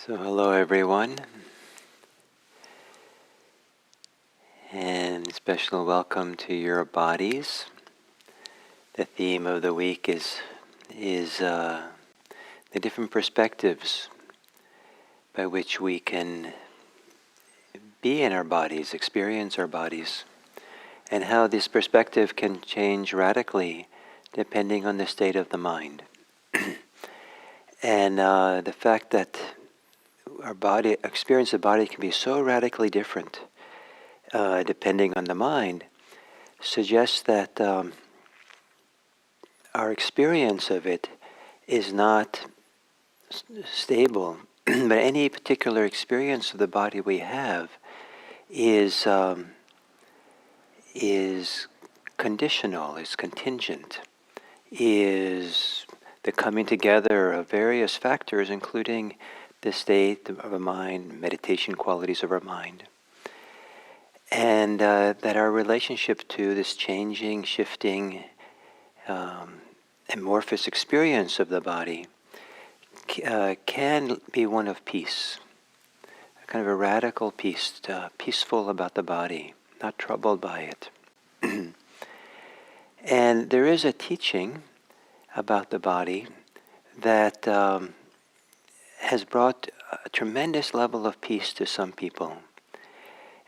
So hello everyone, and special welcome to your bodies. The theme of the week is the different perspectives by which we can be in our bodies, experience our bodies, and how this perspective can change radically depending on the state of the mind. And the fact that our body, experience of the body can be so radically different depending on the mind, suggests that our experience of it is not stable, but any particular experience of the body we have is conditional, is contingent, is the coming together of various factors, including the state of our mind, meditation qualities of our mind. And that our relationship to this changing, shifting, amorphous experience of the body can be one of peace, kind of a radical peace, peaceful about the body, not troubled by it. And there is a teaching about the body that has brought a tremendous level of peace to some people.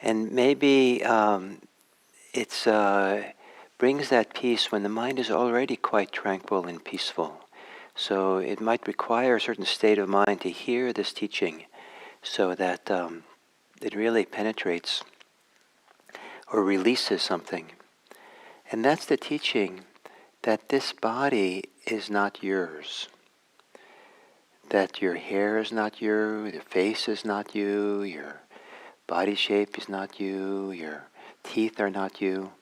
And maybe it's brings that peace when the mind is already quite tranquil and peaceful. So it might require a certain state of mind to hear this teaching so that it really penetrates or releases something. And that's the teaching that this body is not yours. That your hair is not you, your face is not you, your body shape is not you, your teeth are not you.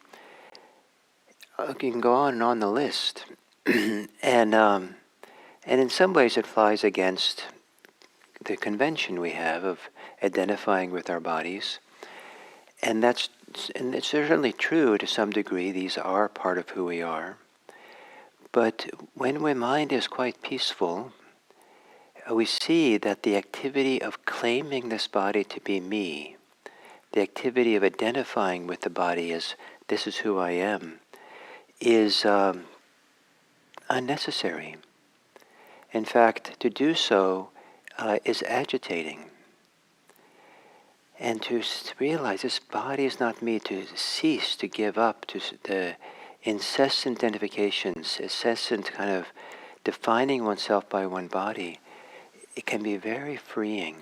You can go on the list. And in some ways it flies against the convention we have of identifying with our bodies. And it's certainly true to some degree. These are part of who we are. But when my mind is quite peaceful, we see that the activity of claiming this body to be me, the activity of identifying with the body as this is who I am, is unnecessary. In fact, to do so is agitating. And to realize this body is not me, to cease, to give up to the incessant identifications, incessant kind of defining oneself by one body, it can be very freeing.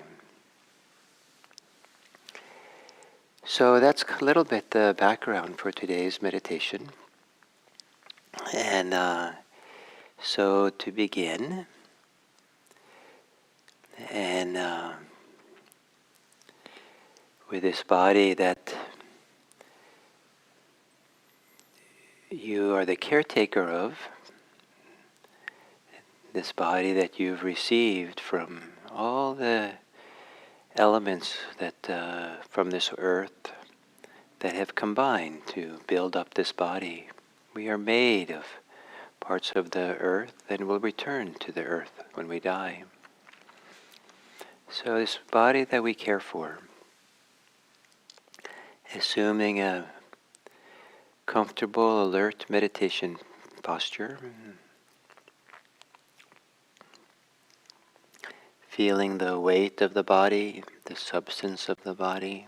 So that's a little bit the background for today's meditation. And so to begin, and with this body that you are the caretaker of, this body that you've received from all the elements that from this earth that have combined to build up this body. We are made of parts of the earth and will return to the earth when we die. So this body that we care for, assuming a comfortable, alert meditation posture, feeling the weight of the body, the substance of the body,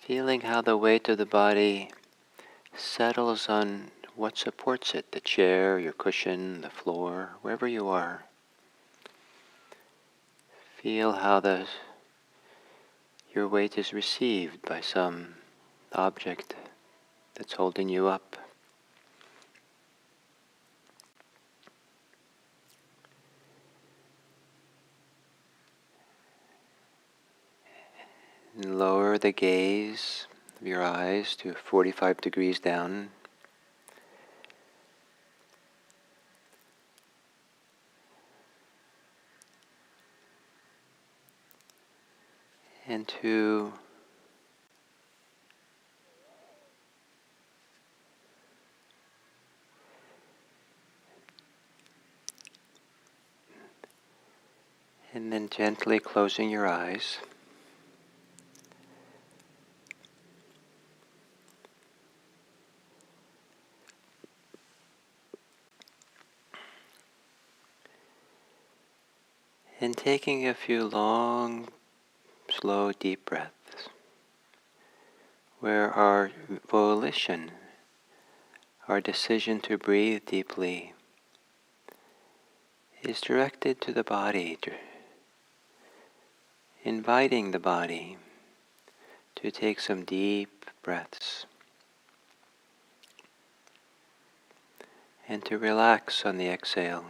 feeling how the weight of the body settles on what supports it, the chair, your cushion, the floor, wherever you are. Feel how your weight is received by some object that's holding you up. And lower the gaze of your eyes to 45 degrees down. And to And then gently closing your eyes. And taking a few long, slow, deep breaths, where our volition, our decision to breathe deeply, is directed to the body, inviting the body to take some deep breaths and to relax on the exhale.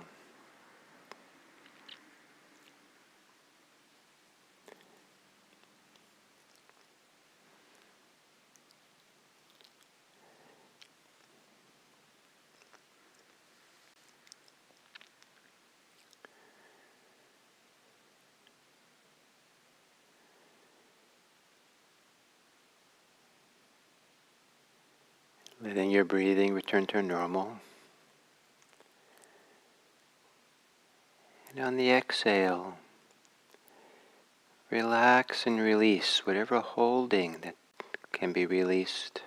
Letting your breathing return to normal. And on the exhale, relax and release whatever holding that can be released.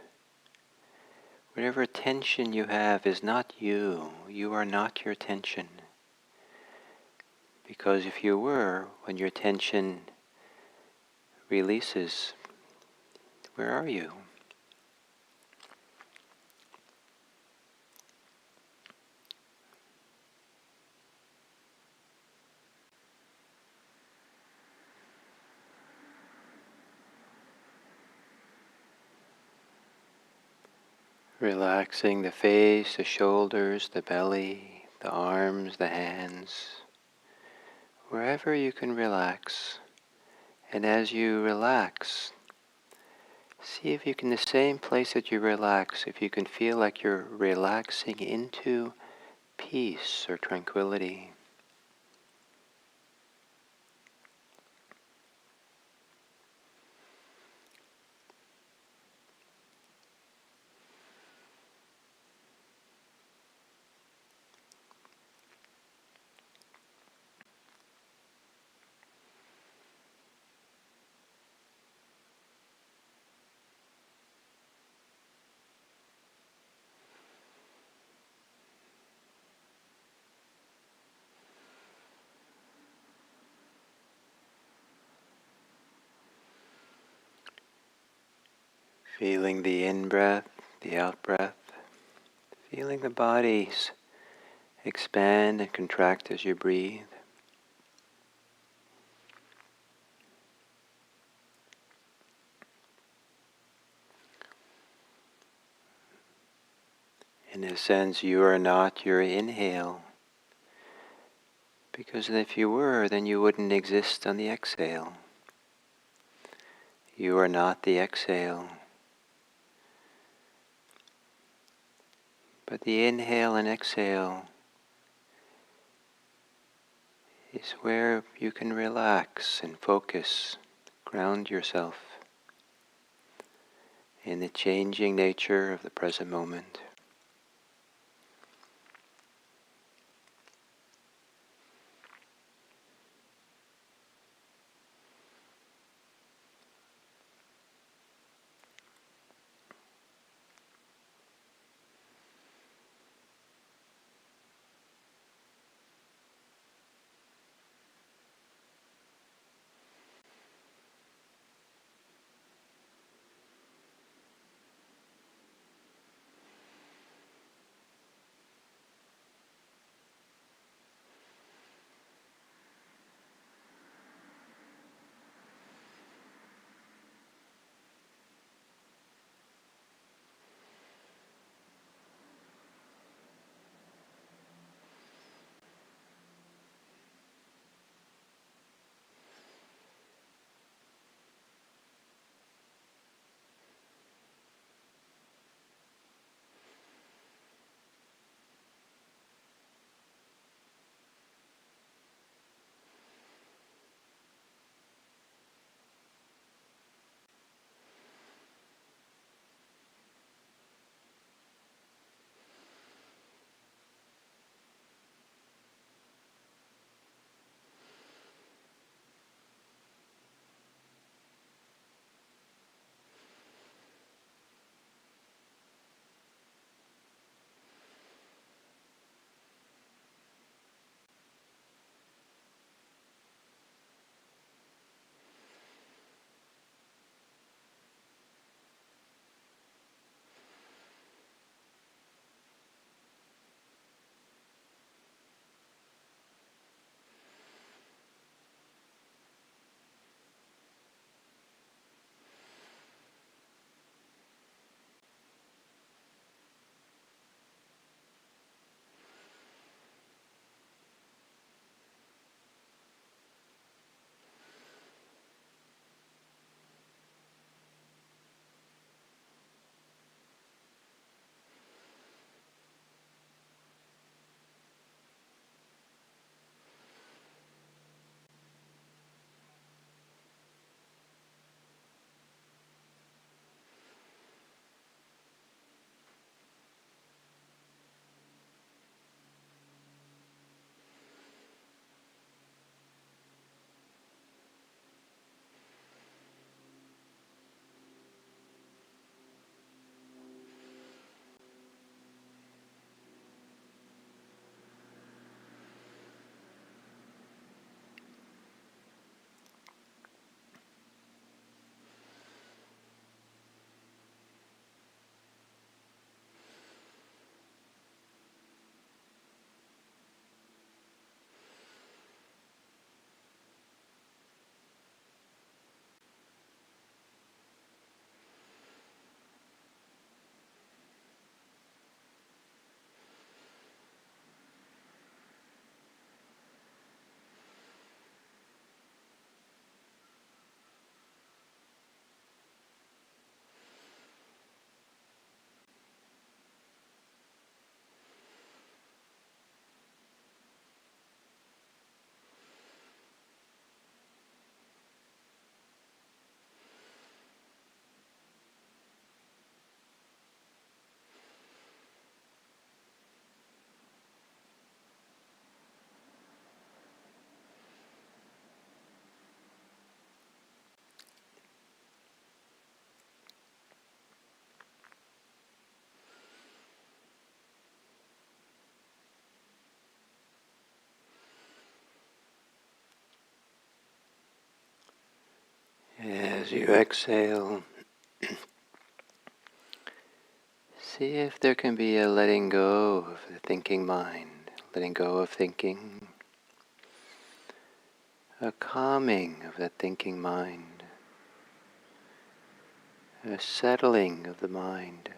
Whatever tension you have is not you. You are not your tension. Because if you were, when your tension releases, where are you? Relaxing the face, the shoulders, the belly, the arms, the hands, wherever you can relax. And as you relax, see if you can, the same place that you relax, if you can feel like you're relaxing into peace or tranquility. Feeling the in-breath, the out-breath, feeling the bodies expand and contract as you breathe. In a sense, you are not your inhale, because if you were, then you wouldn't exist on the exhale. You are not the exhale. But the inhale and exhale is where you can relax and focus, ground yourself in the changing nature of the present moment. you exhale, see if there can be a letting go of the thinking mind, letting go of thinking, a calming of that thinking mind, a settling of the mind.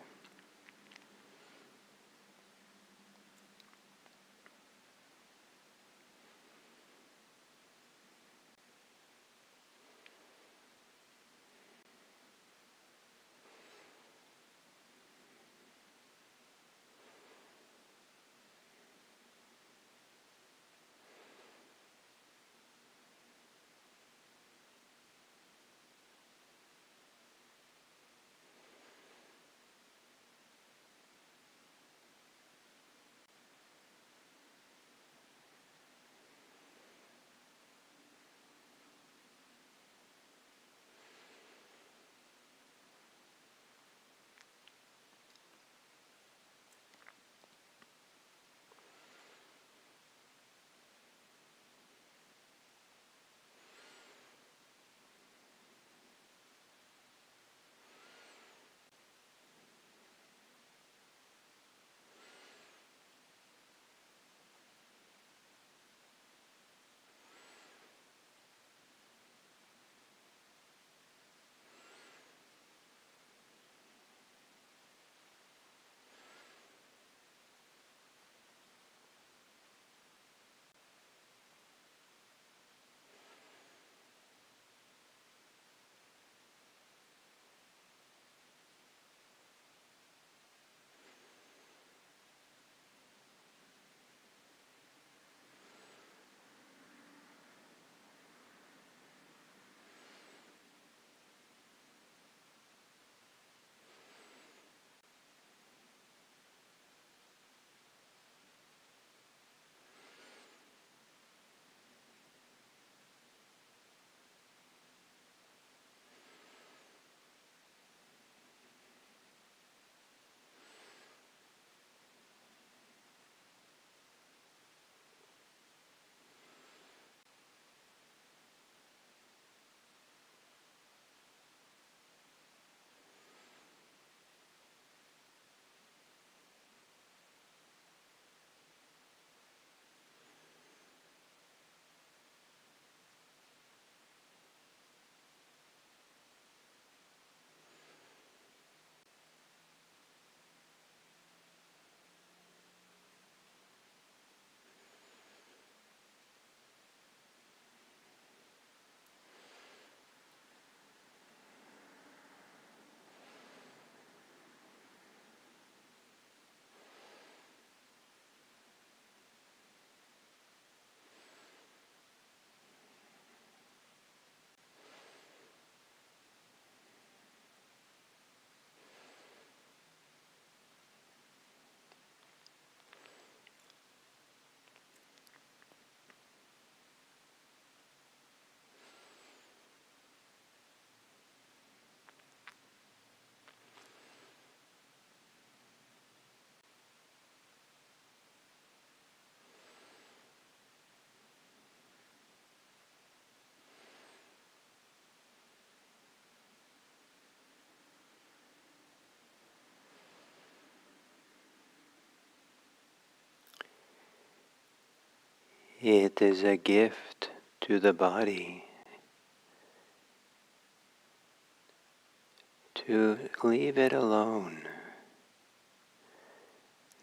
It is a gift to the body to leave it alone.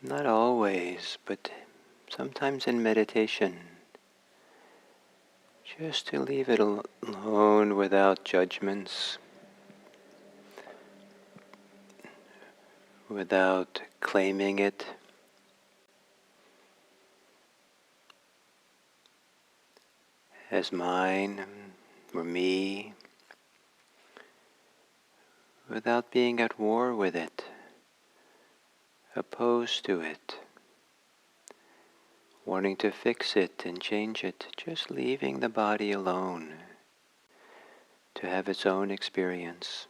Not always, but sometimes in meditation. Just to leave it alone without judgments, without claiming it as mine or me, without being at war with it, opposed to it, wanting to fix it and change it, just leaving the body alone to have its own experience.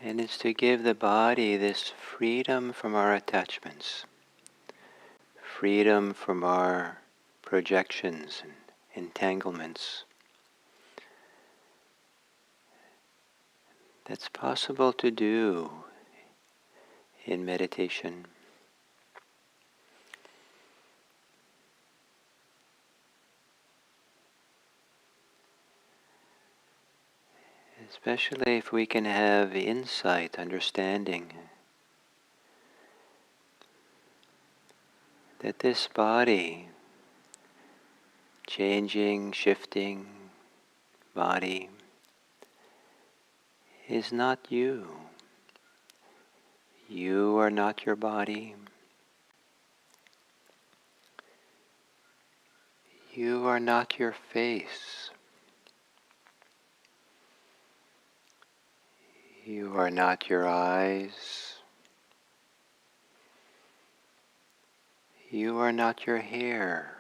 And it's to give the body this freedom from our attachments, freedom from our projections and entanglements. That's possible to do in meditation. Especially if we can have insight, understanding that this body, changing, shifting body, is not you. You are not your body. You are not your face. You are not your eyes. You are not your hair.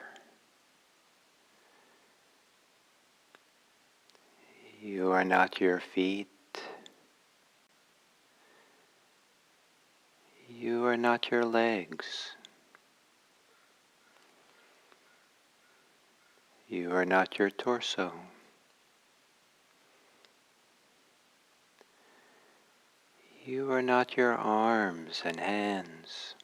You are not your feet. You are not your legs. You are not your torso. You are not your arms and hands.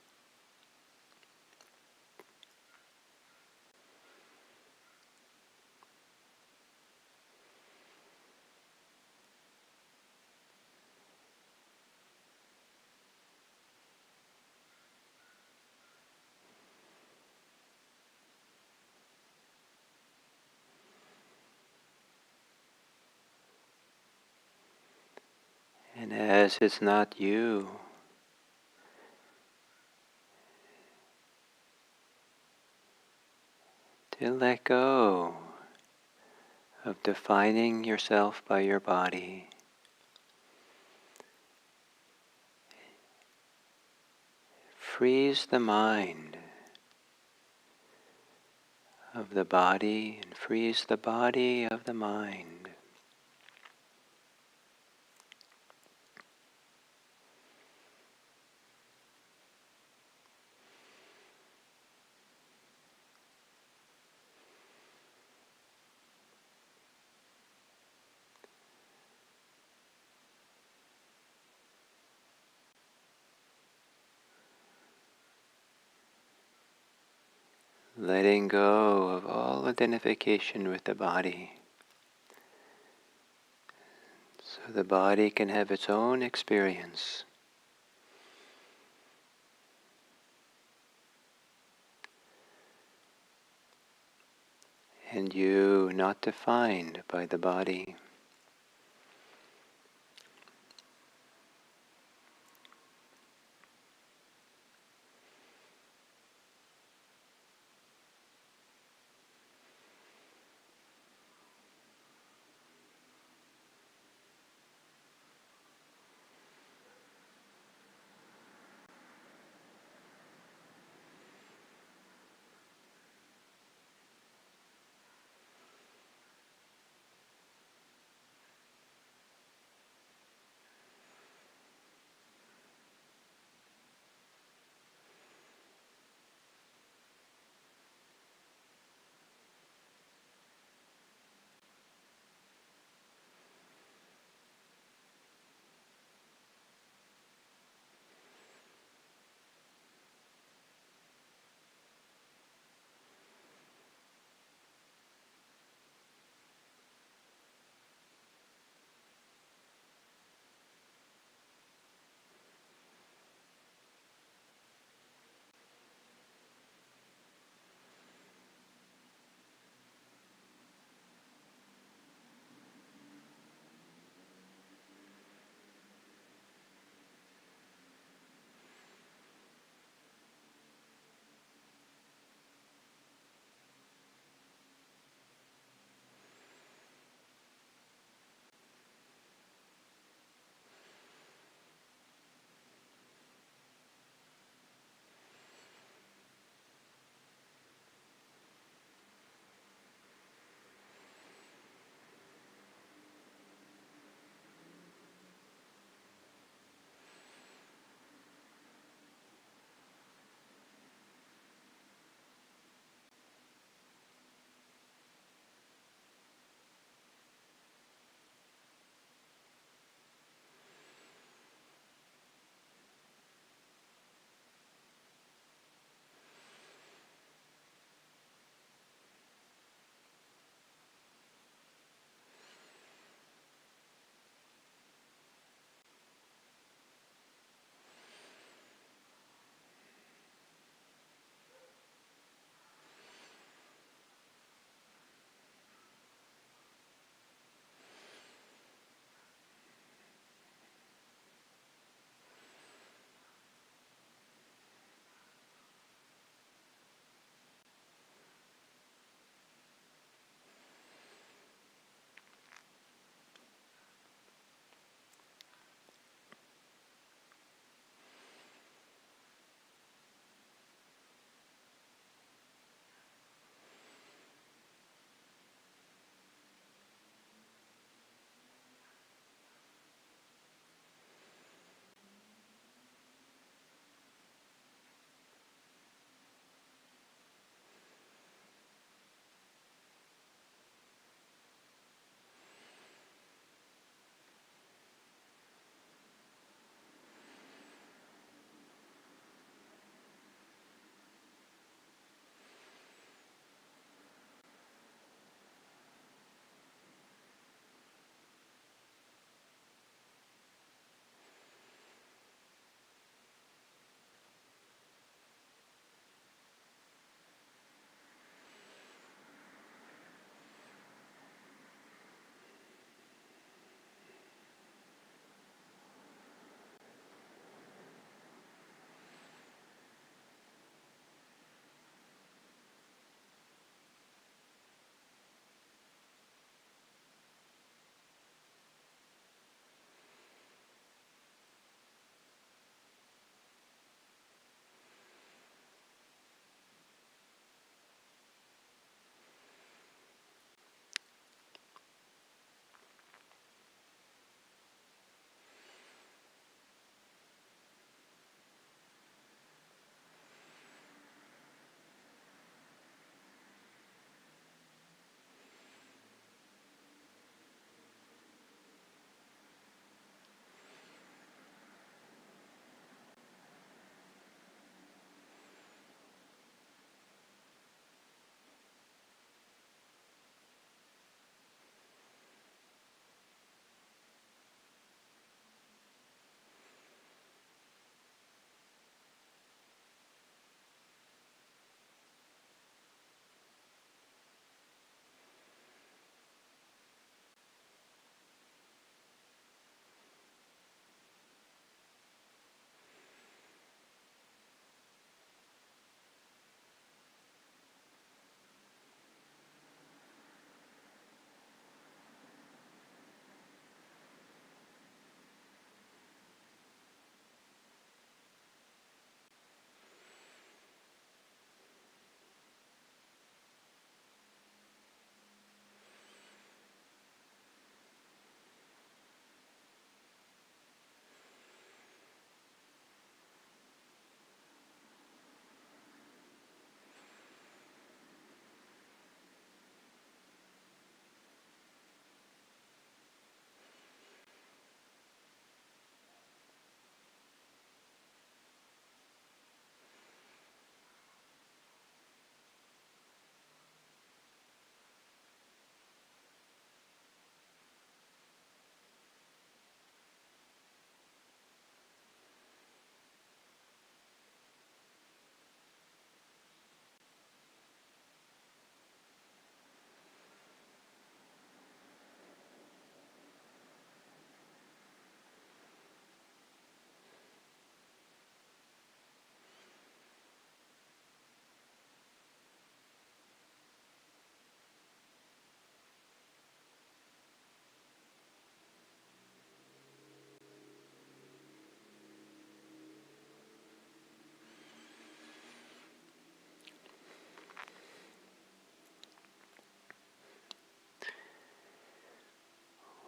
And as it's not you, to let go of defining yourself by your body. Frees the mind of the body and frees the body of the mind. Letting go of all identification with the body, so the body can have its own experience. And you not defined by the body.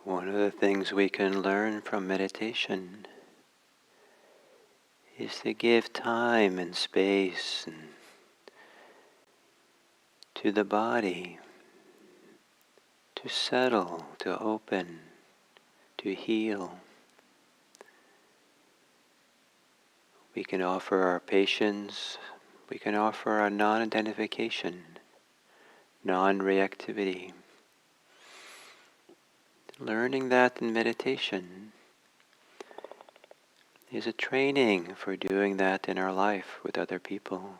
One of the things we can learn from meditation is to give time and space to the body to settle, to open, to heal. We can offer our patience, we can offer our non-identification, non-reactivity. Learning that in meditation is a training for doing that in our life with other people.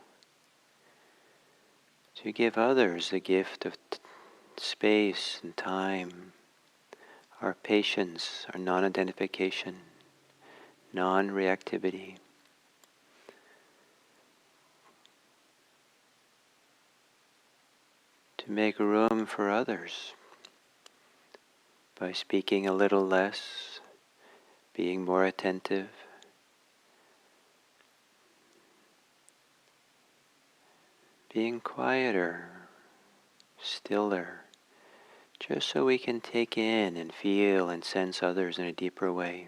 To give others the gift of space and time, our patience, our non-identification, non-reactivity. To make room for others by speaking a little less, being more attentive, being quieter, stiller, just so we can take in and feel and sense others in a deeper way.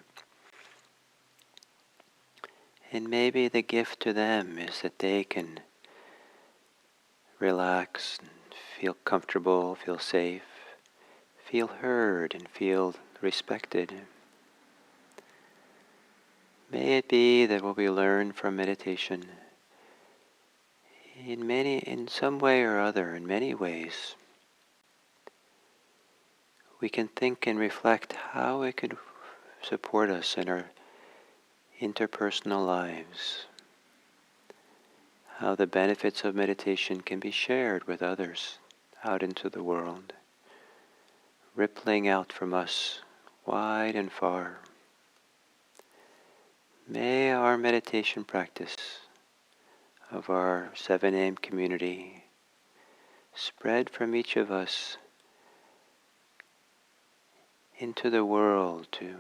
And maybe the gift to them is that they can relax and feel comfortable, feel safe, feel heard and feel respected. May it be that what we learn from meditation in some way or other, in many ways, we can think and reflect how it could support us in our interpersonal lives, how the benefits of meditation can be shared with others out into the world, rippling out from us wide and far. May our meditation practice of our 7am community spread from each of us into the world to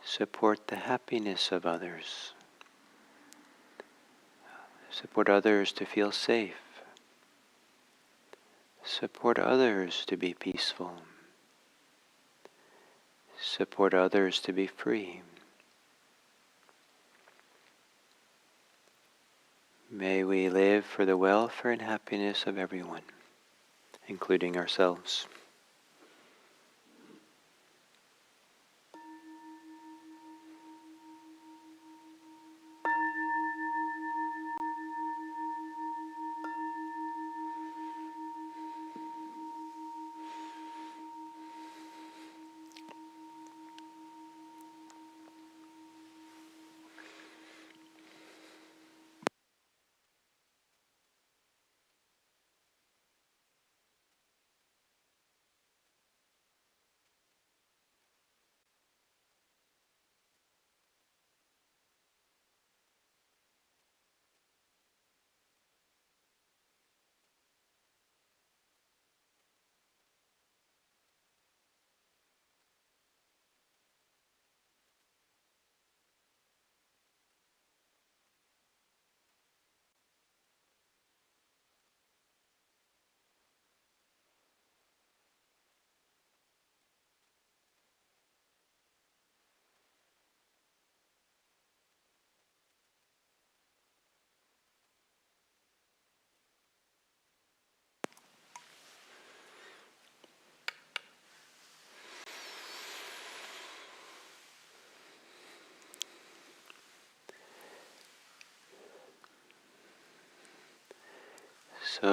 support the happiness of others, support others to feel safe, support others to be peaceful, support others to be free. May we live for the welfare and happiness of everyone, including ourselves.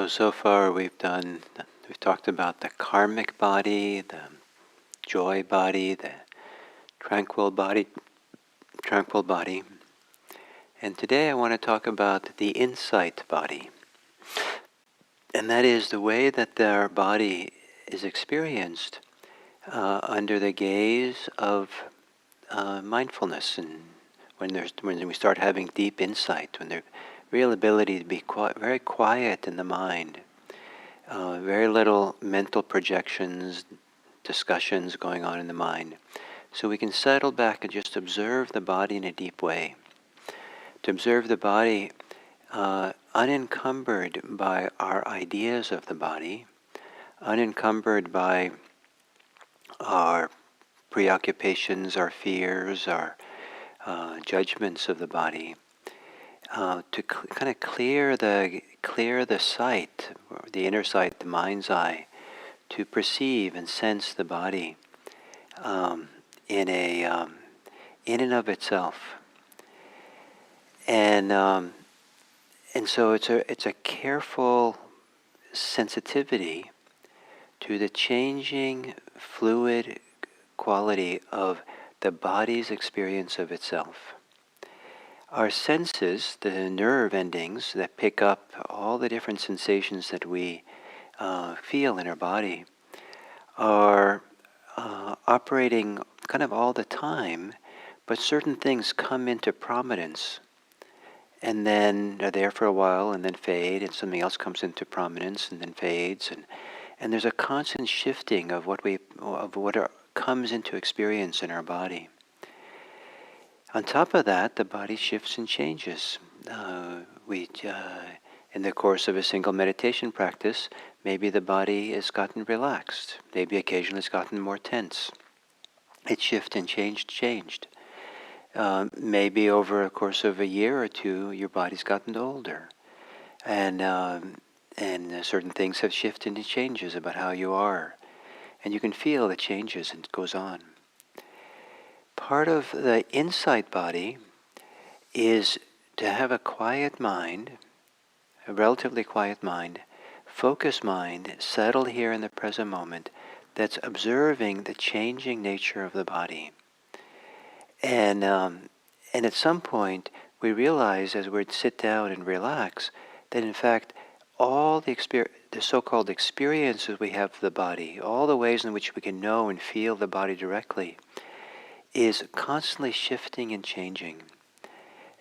So far we've talked about the karmic body, the joy body, the tranquil body, and today I want to talk about the insight body. And that is the way that our body is experienced under the gaze of mindfulness, and when we start having deep insight, when there's real ability to be very quiet in the mind, very little mental projections, discussions going on in the mind. So we can settle back and just observe the body in a deep way. To observe the body unencumbered by our ideas of the body, unencumbered by our preoccupations, our fears, our judgments of the body, to kind of clear the sight, or the inner sight, the mind's eye, to perceive and sense the body um, in a in and of itself, and and so it's a careful sensitivity to the changing fluid quality of the body's experience of itself. Our senses, the nerve endings that pick up all the different sensations that we feel in our body, are operating kind of all the time, but certain things come into prominence and then are there for a while and then fade, and something else comes into prominence and then fades, and there's a constant shifting of comes into experience in our body. On top of that, the body shifts and changes. In the course of a single meditation practice, maybe the body has gotten relaxed. Maybe occasionally it's gotten more tense. It shifted and changed. Maybe over a course of a year or two, your body's gotten older, and certain things have shifted and changes about how you are, and you can feel the changes, and it goes on. Part of the insight body is to have a quiet mind, a relatively quiet mind, focused mind, settled here in the present moment, that's observing the changing nature of the body. And at some point, we realize as we sit down and relax that in fact all the so-called experiences we have of the body, all the ways in which we can know and feel the body directly, is constantly shifting and changing.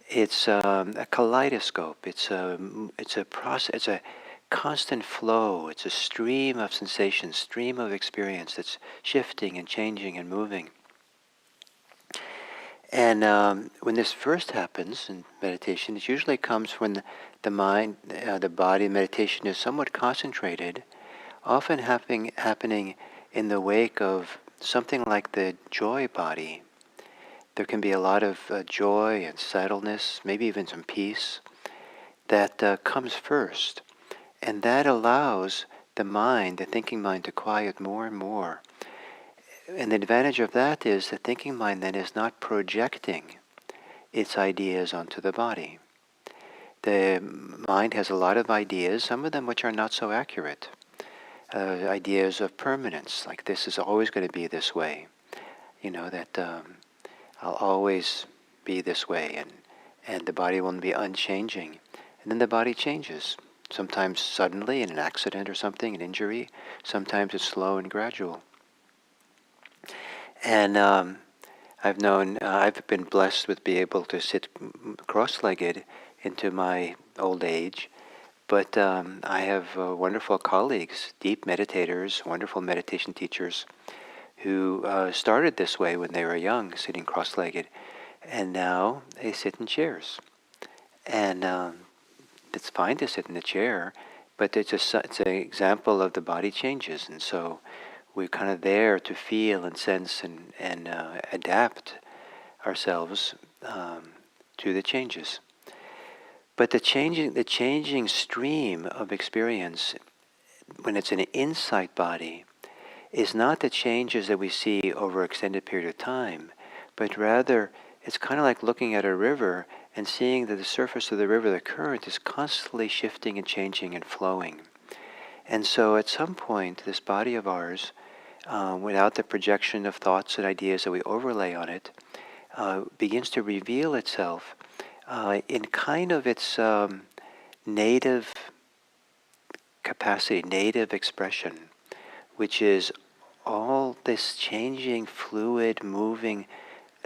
It's a kaleidoscope. It's a process. It's a constant flow. It's a stream of sensation, stream of experience that's shifting and changing and moving. And when this first happens in meditation, it usually comes when the mind, the body, meditation is somewhat concentrated, often happening in the wake of something like the joy body. There can be a lot of joy and settledness, maybe even some peace, that comes first. And that allows the mind, the thinking mind, to quiet more and more. And the advantage of that is the thinking mind then is not projecting its ideas onto the body. The mind has a lot of ideas, some of them which are not so accurate. Ideas of permanence, like this is always going to be this way. That I'll always be this way, and the body will be unchanging. And then the body changes, sometimes suddenly in an accident or something, an injury. Sometimes it's slow and gradual. And I've been blessed with being able to sit cross-legged into my old age, but I have wonderful colleagues, deep meditators, wonderful meditation teachers, who started this way when they were young, sitting cross-legged, and now they sit in chairs. And it's fine to sit in a chair, but it's an example of the body changes, and so we're kind of there to feel and sense and adapt ourselves to the changes. But the changing stream of experience, when it's an insight body, is not the changes that we see over an extended period of time, but rather it's kind of like looking at a river and seeing that the surface of the river, the current, is constantly shifting and changing and flowing. And so at some point, this body of ours, without the projection of thoughts and ideas that we overlay on it, begins to reveal itself in kind of its native capacity, native expression, which is all this changing, fluid, moving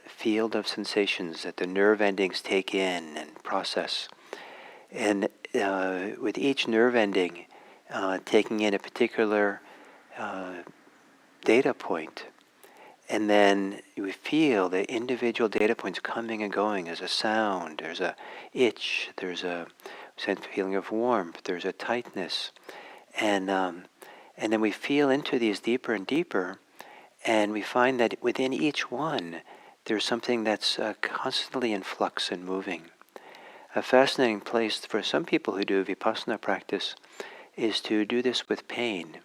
field of sensations that the nerve endings take in and process. And with each nerve ending taking in a particular data point, and then we feel the individual data points coming and going. There's a sound, there's a itch, there's a feeling of warmth, there's a tightness, and then we feel into these deeper and deeper, And we find that within each one, there's something that's constantly in flux and moving. A fascinating place for some people who do vipassana practice is to do this with pain.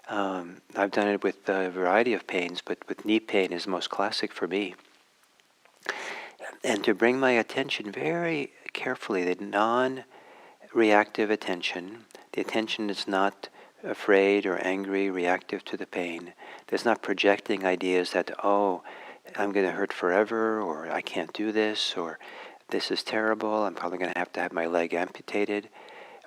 I've done it with a variety of pains, but with knee pain is most classic for me. And to bring my attention very carefully, the non-reactive attention, the attention that's not afraid or angry, reactive to the pain, that's not projecting ideas that, oh, I'm going to hurt forever, or I can't do this, or this is terrible, I'm probably going to have my leg amputated.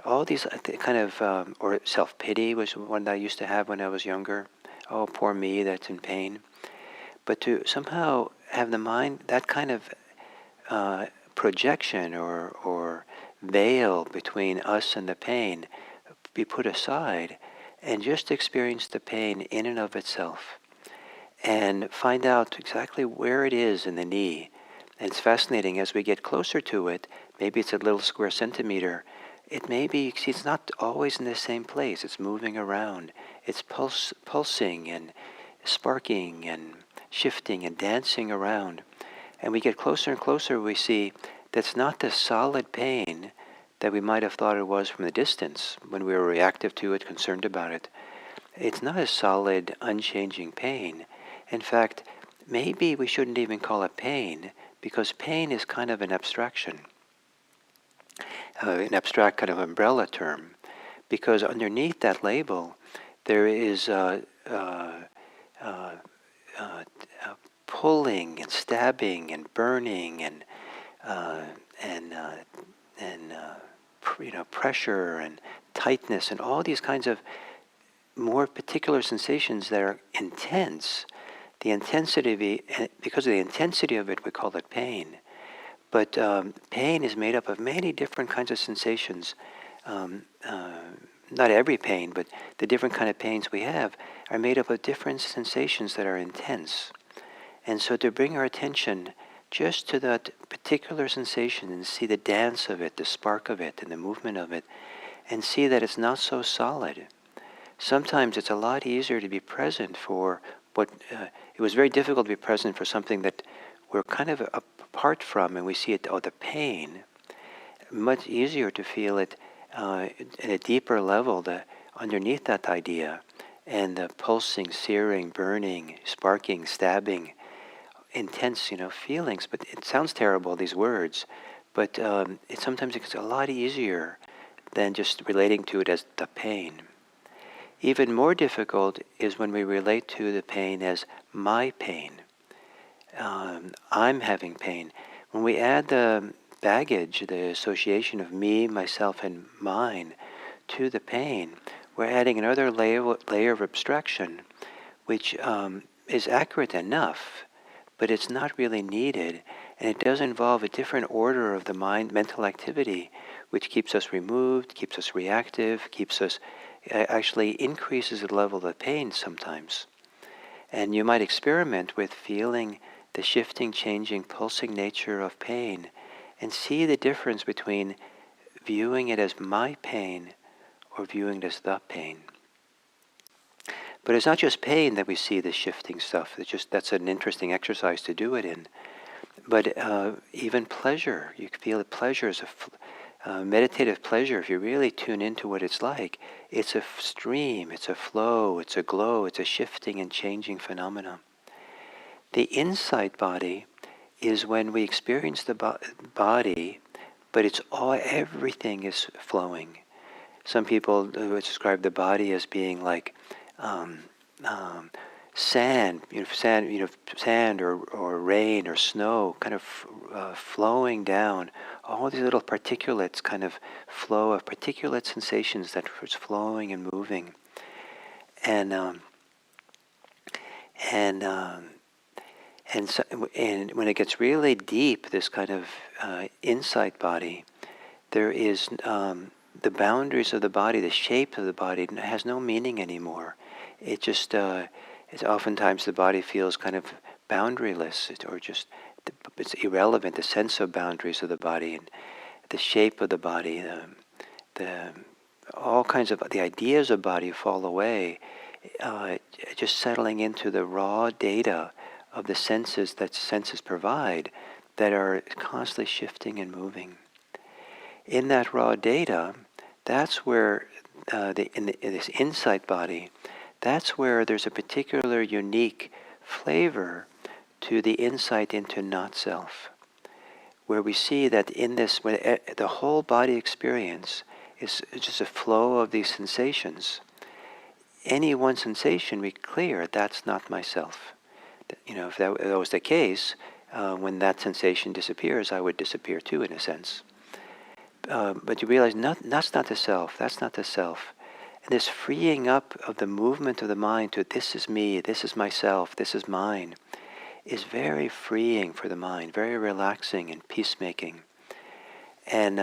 All these kind of, or self-pity was one that I used to have when I was younger. Oh, poor me, that's in pain. But to somehow have the mind, that kind of projection or veil between us and the pain be put aside, and just experience the pain in and of itself, and find out exactly where it is in the knee. And it's fascinating, as we get closer to it, maybe it's a little square centimeter, it may be, see, it's not always in the same place, it's moving around, it's pulsing and sparking and shifting and dancing around. And we get closer and closer, we see that's not the solid pain that we might have thought it was from the distance when we were reactive to it, concerned about it. It's not a solid, unchanging pain. In fact, maybe we shouldn't even call it pain, because pain is kind of an abstraction, an abstract kind of umbrella term, because underneath that label there is pulling and stabbing and burning and pressure and tightness and all these kinds of more particular sensations that are intense. The intensity of it, because of the intensity of it, we call it pain. But pain is made up of many different kinds of sensations. Not every pain, but the different kind of pains we have are made up of different sensations that are intense. And so to bring our attention just to that particular sensation and see the dance of it, the spark of it, and the movement of it, and see that it's not so solid. Sometimes it's a lot easier to be present for what, it was very difficult to be present for something that we're kind of apart from, and we see it, the pain. Much easier to feel it at a deeper level, underneath that idea, and the pulsing, searing, burning, sparking, stabbing, intense, feelings. But it sounds terrible, these words, but sometimes it's a lot easier than just relating to it as the pain. Even more difficult is when we relate to the pain as my pain. I'm having pain. When we add the baggage, the association of me, myself, and mine to the pain, we're adding another layer of abstraction, which is accurate enough, but it's not really needed, and it does involve a different order of the mental activity, which keeps us removed, keeps us reactive, keeps us actually increases the level of the pain sometimes. And you might experiment with feeling the shifting, changing, pulsing nature of pain, and see the difference between viewing it as my pain or viewing it as the pain. But it's not just pain that we see the shifting stuff. That's an interesting exercise to do it in. But even pleasure, you can feel that pleasure is meditative pleasure. If you really tune into what it's like, it's a stream, it's a flow, it's a glow, it's a shifting and changing phenomena. The insight body is when we experience the body, but everything is flowing. Some people would describe the body as being like sand, sand or rain or snow, kind of flowing down. All these little particulates, kind of flow of particulate sensations that was flowing and moving, and when it gets really deep, this kind of insight body, there is the boundaries of the body, the shape of the body has no meaning anymore. It just, it's oftentimes the body feels kind of boundaryless, or just, it's irrelevant, the sense of boundaries of the body, and the shape of the body, all kinds of, the ideas of body fall away, uh, just settling into the raw data of the senses that senses provide that are constantly shifting and moving. In that raw data, that's where in this insight body, that's where there's a particular unique flavor to the insight into not self, where we see that in this, the whole body experience is just a flow of these sensations. Any one sensation we clear, that's not myself. If that was the case, when that sensation disappears, I would disappear too, in a sense. But you realize that's not the self. That's not the self. And this freeing up of the movement of the mind to this is me, this is myself, this is mine, is very freeing for the mind, very relaxing and peacemaking. And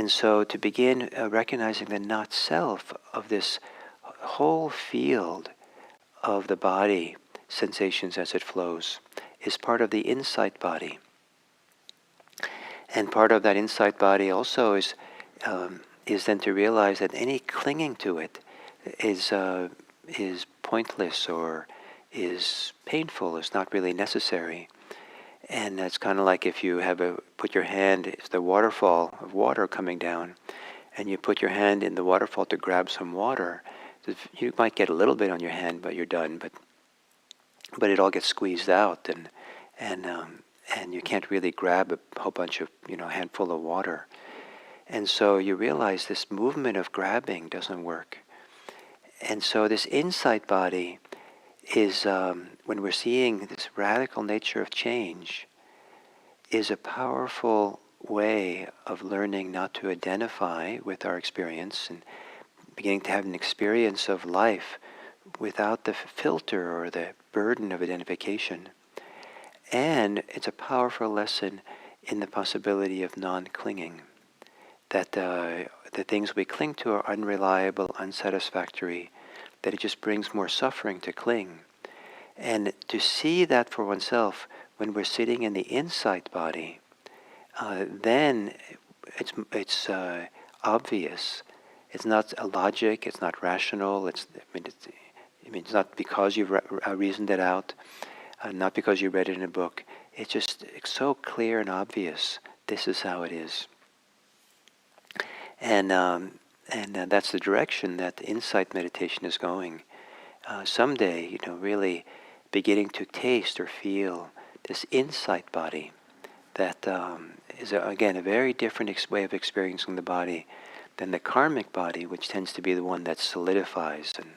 so to begin recognizing the not self of this whole field of the body, sensations as it flows, is part of the insight body. And part of that insight body also is then to realize that any clinging to it is pointless or is painful, is not really necessary. And it's kind of like if you put your hand, it's the waterfall of water coming down, and you put your hand in the waterfall to grab some water. You might get a little bit on your hand, but you're done. But it all gets squeezed out, and you can't really grab a whole bunch of, handful of water. And so you realize this movement of grabbing doesn't work. And so this insight body is, when we're seeing this radical nature of change, is a powerful way of learning not to identify with our experience and beginning to have an experience of life without the filter or the burden of identification. And it's a powerful lesson in the possibility of non-clinging, that the things we cling to are unreliable, unsatisfactory, that it just brings more suffering to cling. And to see that for oneself when we're sitting in the insight body, then it's obvious. It's not a logic, it's not rational, it's not because you've reasoned it out, not because you read it in a book. It's so clear and obvious. This is how it is. And that's the direction that insight meditation is going. Someday, really beginning to taste or feel this insight body that is, again, a very different way of experiencing the body than the karmic body, which tends to be the one that solidifies and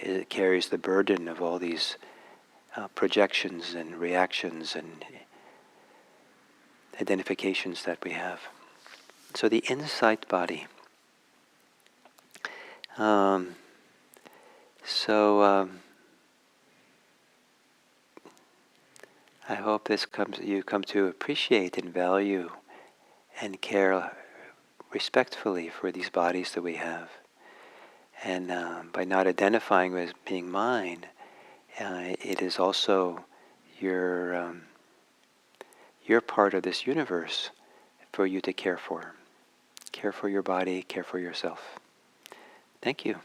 it carries the burden of all these projections and reactions and identifications that we have. So the insight body. I hope you come to appreciate and value and care respectfully for these bodies that we have. And by not identifying with as being mine, it is also your part of this universe for you to care for. Care for your body, care for yourself. Thank you.